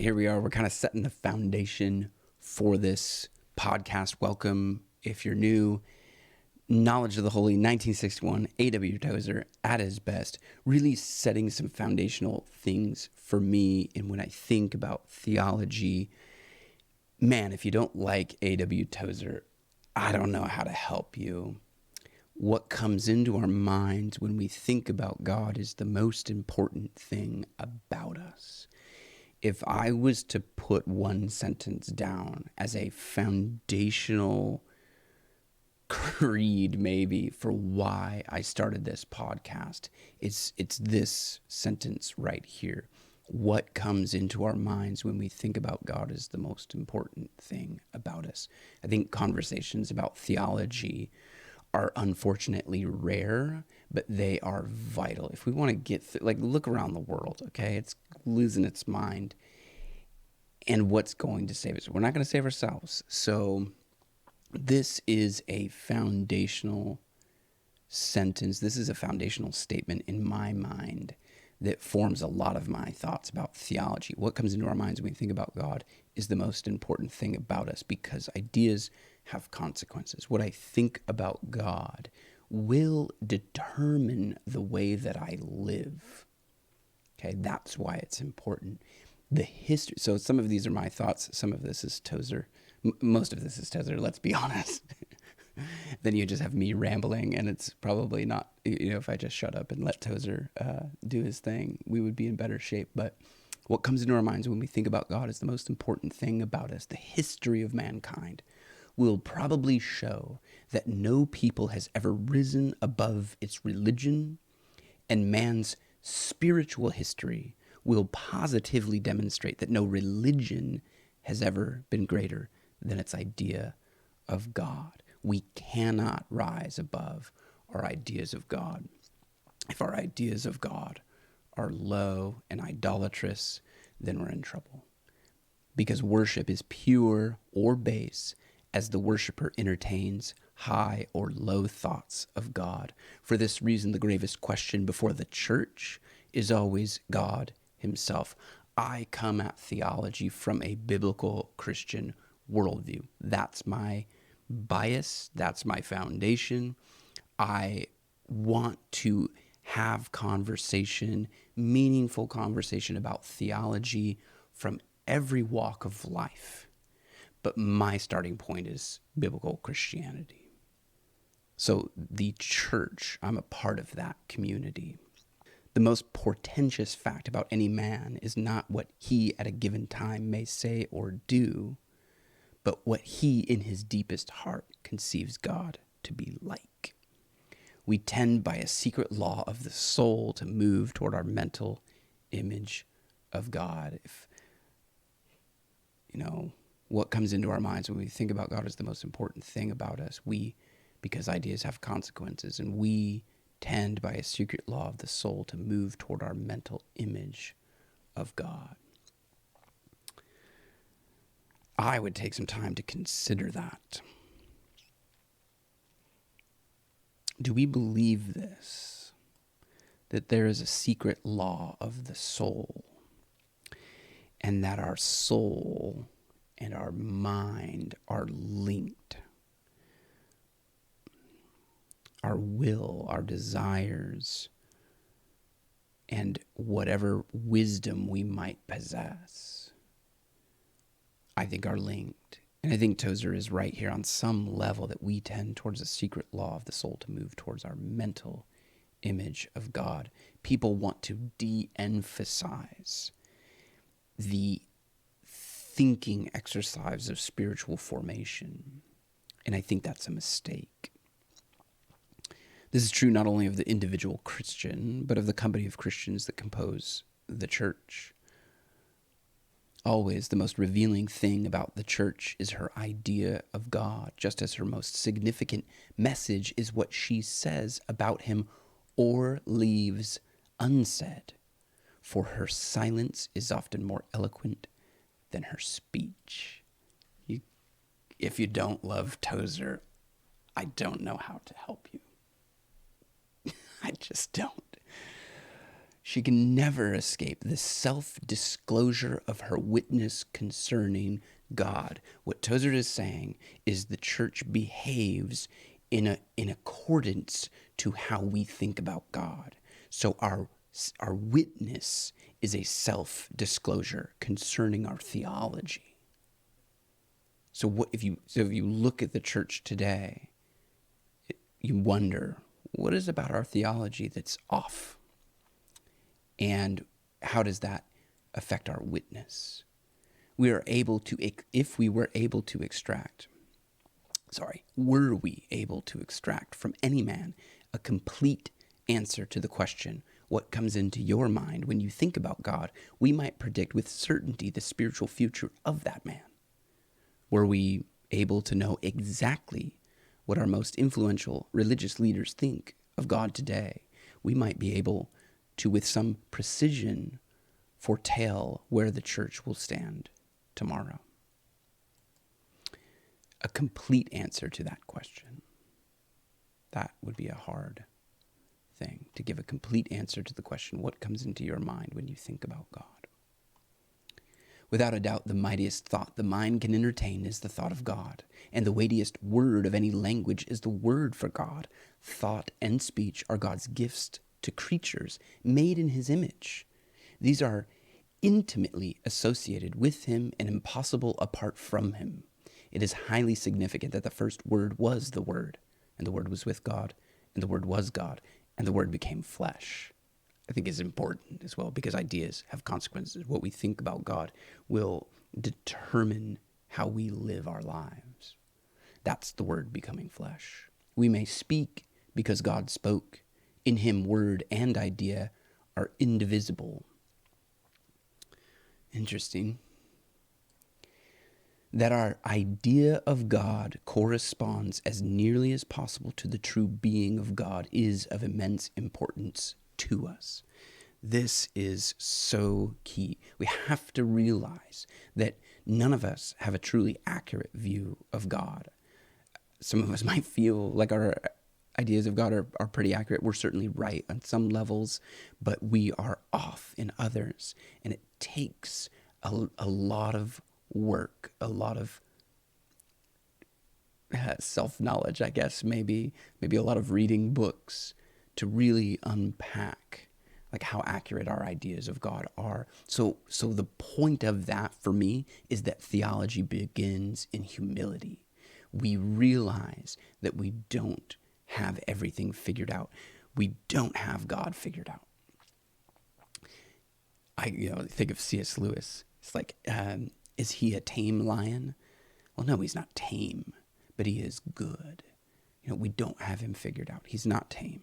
Here we are. We're kind of setting the foundation for this podcast. Welcome. If you're new, Knowledge of the Holy, 1961, A.W. Tozer at his best, really setting some foundational things for me. And when I think about theology, man, if you don't like A.W. Tozer, I don't know how to help you. What comes into our minds when we think about God is the most important thing about us. If I was to put one sentence down as a foundational creed maybe for why I started this podcast, it's this sentence right here. What comes into our minds when we think about God is the most important thing about us. I think conversations about theology are unfortunately rare, but they are vital. If we want to get look around the world, okay? It's losing its mind. And what's going to save us? We're not going to save ourselves. So this is a foundational sentence. This is a foundational statement in my mind that forms a lot of my thoughts about theology. What comes into our minds when we think about God is the most important thing about us, because ideas have consequences. What I think about God will determine the way that I live. Okay, that's why it's important. The history. So some of these are my thoughts. Some of this is Tozer. Most of this is Tozer, let's be honest. Then you just have me rambling, and it's probably not, if I just shut up and let Tozer do his thing, we would be in better shape. But what comes into our minds when we think about God is the most important thing about us. The history of mankind will probably show that no people has ever risen above its religion, and man's spiritual history will positively demonstrate that no religion has ever been greater than its idea of God. We cannot rise above our ideas of God. If our ideas of God are low and idolatrous, then we're in trouble. Because worship is pure or base as the worshiper entertains high or low thoughts of God. For this reason, the gravest question before the church is always God himself. I come at theology from a biblical Christian worldview. That's my bias. That's my foundation. I want to have conversation, meaningful conversation about theology from every walk of life. But my starting point is biblical Christianity. So the church, I'm a part of that community. The most portentous fact about any man is not what he at a given time may say or do, but what he in his deepest heart conceives God to be like. We tend by a secret law of the soul to move toward our mental image of God. If, what comes into our minds when we think about God is the most important thing about us. Because ideas have consequences, and we tend by a secret law of the soul to move toward our mental image of God. I would take some time to consider that. Do we believe this? That there is a secret law of the soul, and that our soul and our mind are linked? Our will, our desires, and whatever wisdom we might possess, I think are linked. And I think Tozer is right here on some level that we tend towards a secret law of the soul to move towards our mental image of God. People want to de-emphasize the thinking exercise of spiritual formation. And I think that's a mistake. This is true not only of the individual Christian, but of the company of Christians that compose the church. Always the most revealing thing about the church is her idea of God, just as her most significant message is what she says about him or leaves unsaid, for her silence is often more eloquent than her speech. If you don't love Tozer, I don't know how to help you. I just don't. She can never escape the self-disclosure of her witness concerning God. What Tozer is saying is the church behaves in accordance to how we think about God. So our witness is a self-disclosure concerning our theology. So if you look at the church today, you wonder, what is about our theology that's off? And how does that affect our witness? Were we able to extract from any man a complete answer to the question, what comes into your mind when you think about God, we might predict with certainty the spiritual future of that man. Were we able to know exactly what our most influential religious leaders think of God today, we might be able to, with some precision, foretell where the church will stand tomorrow. A complete answer to that question. That would be a hard thing, to give a complete answer to the question, what comes into your mind when you think about God? Without a doubt, the mightiest thought the mind can entertain is the thought of God, and the weightiest word of any language is the word for God. Thought and speech are God's gifts to creatures made in his image. These are intimately associated with him and impossible apart from him. It is highly significant that the first word was the Word, and the Word was with God, and the Word was God, and the Word became flesh. I think is important as well, because ideas have consequences. What we think about God will determine how we live our lives. That's the Word becoming flesh. We may speak because God spoke. In him, word and idea are indivisible. Interesting. That our idea of God corresponds as nearly as possible to the true being of God is of immense importance to us. This is so key. We have to realize that none of us have a truly accurate view of God. Some of us might feel like our ideas of God are pretty accurate. We're certainly right on some levels, but we are off in others. And it takes a lot of work, a lot of self-knowledge, I guess, maybe a lot of reading books to really unpack like how accurate our ideas of God are. So the point of that for me is that theology begins in humility. We realize that we don't have everything figured out. We don't have God figured out. I think of C.S. Lewis. It's like, is he a tame lion? Well, no, he's not tame, but he is good. We don't have him figured out. He's not tame.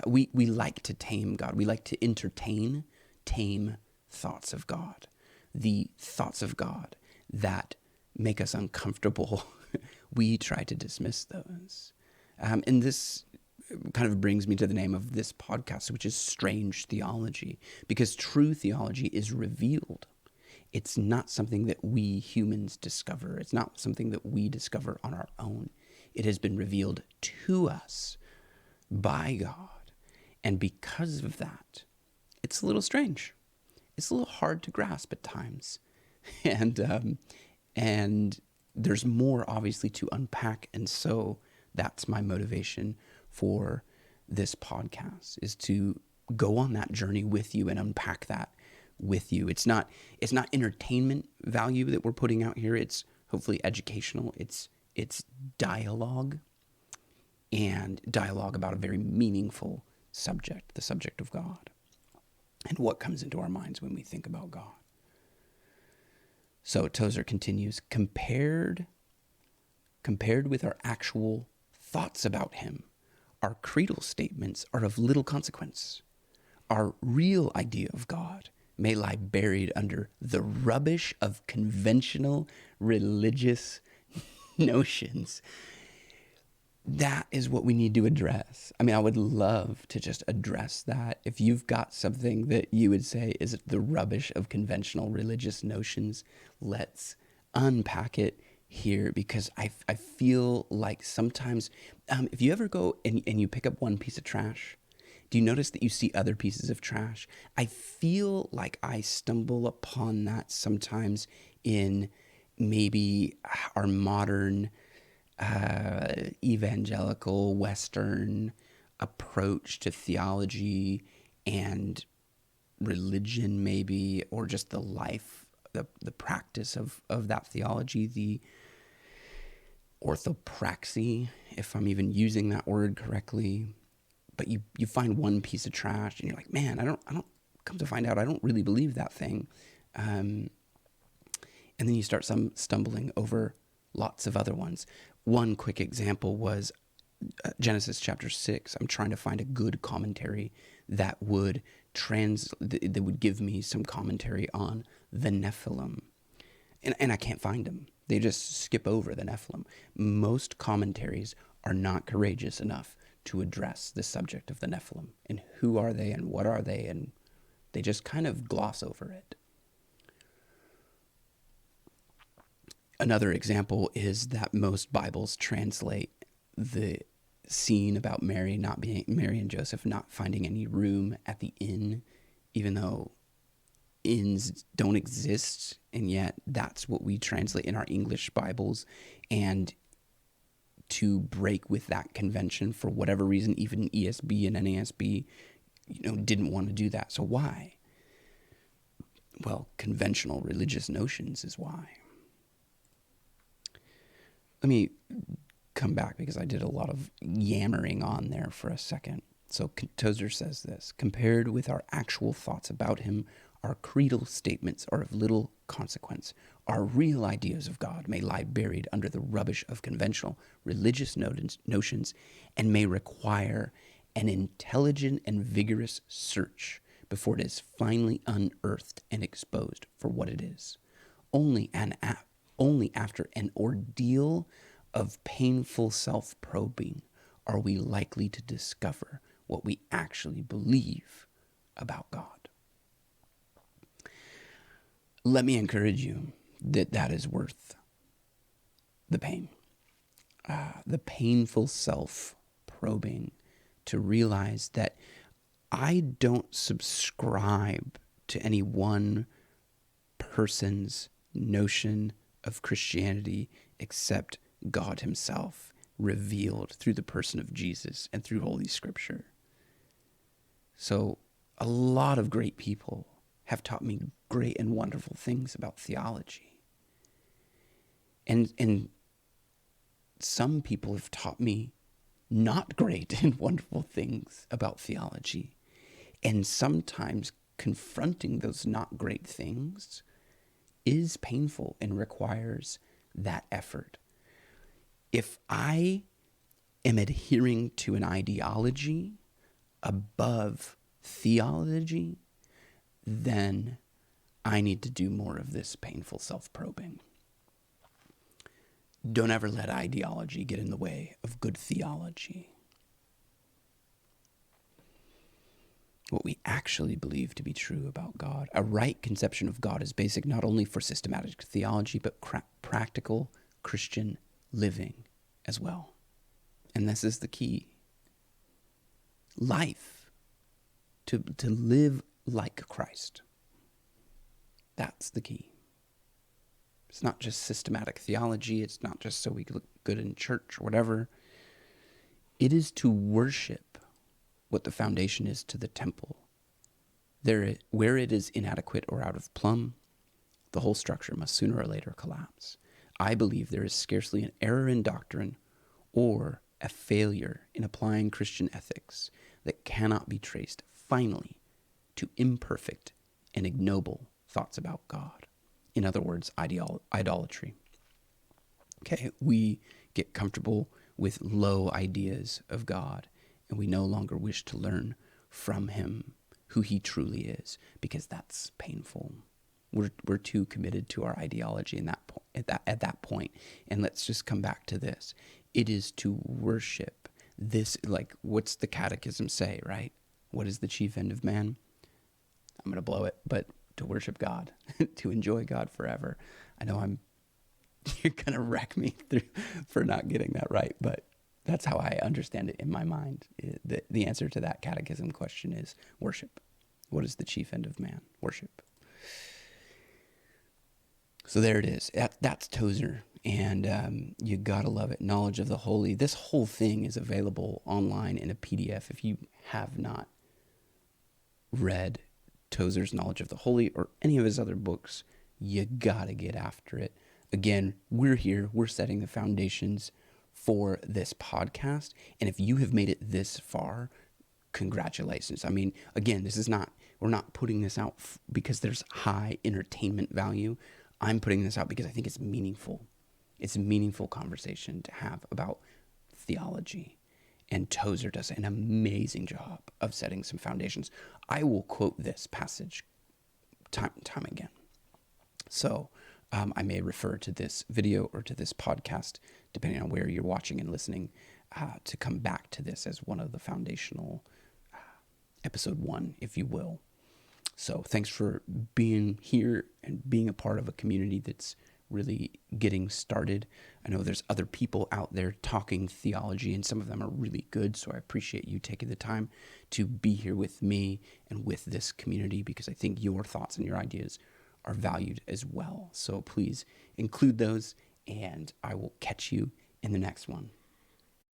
We like to tame God. We like to entertain tame thoughts of God. The thoughts of God that make us uncomfortable, we try to dismiss those. And this kind of brings me to the name of this podcast, which is Strange Theology, because true theology is revealed. It's not something that we humans discover. It's not something that we discover on our own. It has been revealed to us by God. And because of that, it's a little strange. It's a little hard to grasp at times. And there's more, obviously, to unpack. And so that's my motivation for this podcast, is to go on that journey with you and unpack that with you. It's not entertainment value that we're putting out here. It's hopefully educational. It's dialogue, and dialogue about a very meaningful subject, the subject of God, and what comes into our minds when we think about God. So Tozer continues, compared with our actual thoughts about him, our creedal statements are of little consequence. Our real idea of God may lie buried under the rubbish of conventional religious notions. That is what we need to address. I mean, I would love to just address that. If you've got something that you would say is the rubbish of conventional religious notions, let's unpack it here, because I feel like sometimes if you ever go and you pick up one piece of trash, Do you notice that you see other pieces of trash? I feel like I stumble upon that sometimes in maybe our modern evangelical Western approach to theology and religion, maybe, or just the life, the practice of that theology, the orthopraxy, if I'm even using that word correctly. But you find one piece of trash and you're like, man, I don't come to find out, I don't really believe that thing. And then you start stumbling over lots of other ones. One quick example was Genesis chapter 6. I'm trying to find a good commentary that would give me some commentary on the Nephilim. And I can't find them. They just skip over the Nephilim. Most commentaries are not courageous enough to address the subject of the Nephilim and who are they and what are they, and they just kind of gloss over it. Another example is that most Bibles translate the scene about Mary and Joseph not finding any room at the inn, even though inns don't exist, and yet that's what we translate in our English Bibles. And to break with that convention for whatever reason, even ESB and NASB, didn't want to do that. So why? Well, conventional religious notions is why. Let me come back because I did a lot of yammering on there for a second. So Tozer says this: compared with our actual thoughts about him, our creedal statements are of little consequence. Our real ideas of God may lie buried under the rubbish of conventional religious notions and may require an intelligent and vigorous search before it is finally unearthed and exposed for what it is. Only after an ordeal of painful self-probing are we likely to discover what we actually believe about God. Let me encourage you that is worth the pain. The painful self-probing to realize that I don't subscribe to any one person's notion of Christianity except God himself revealed through the person of Jesus and through Holy Scripture. So a lot of great people have taught me great and wonderful things about theology. And some people have taught me not great and wonderful things about theology. And sometimes confronting those not great things is painful and requires that effort. If I am adhering to an ideology above theology, then I need to do more of this painful self-probing. Don't ever let ideology get in the way of good theology. What we actually believe to be true about God. A right conception of God is basic not only for systematic theology, but practical Christian living as well. And this is the key. Life. To live like Christ. That's the key. It's not just systematic theology. It's not just so we look good in church or whatever. It is to worship what the foundation is to the temple. Where it is inadequate or out of plumb, the whole structure must sooner or later collapse. I believe there is scarcely an error in doctrine or a failure in applying Christian ethics that cannot be traced finally to imperfect and ignoble thoughts about God. In other words, idolatry. Okay, we get comfortable with low ideas of God, and we no longer wish to learn from him who he truly is, because that's painful. We're too committed to our ideology at that point. And let's just come back to this. It is to worship this, like, what's the catechism say, right? What is the chief end of man? I'm going to blow it, but to worship God, to enjoy God forever. I know you're going to wreck me for not getting that right, but That's how I understand it in my mind. The answer to that catechism question is worship. What is the chief end of man? Worship. So there it is. That's Tozer. And you gotta love it. Knowledge of the Holy. This whole thing is available online in a PDF. If you have not read Tozer's Knowledge of the Holy or any of his other books, you gotta get after it. Again, we're here. We're setting the foundations for this podcast. And if you have made it this far, congratulations. I mean, again, we're not putting this out because there's high entertainment value. I'm putting this out because I think it's meaningful. It's a meaningful conversation to have about theology. And Tozer does an amazing job of setting some foundations. I will quote this passage time and time again. So I may refer to this video or to this podcast, depending on where you're watching and listening, to come back to this as one of the foundational episode 1, if you will. So thanks for being here and being a part of a community that's really getting started. I know there's other people out there talking theology, and some of them are really good. So I appreciate you taking the time to be here with me and with this community, because I think your thoughts and your ideas are valued as well. So please include those, and I will catch you in the next one.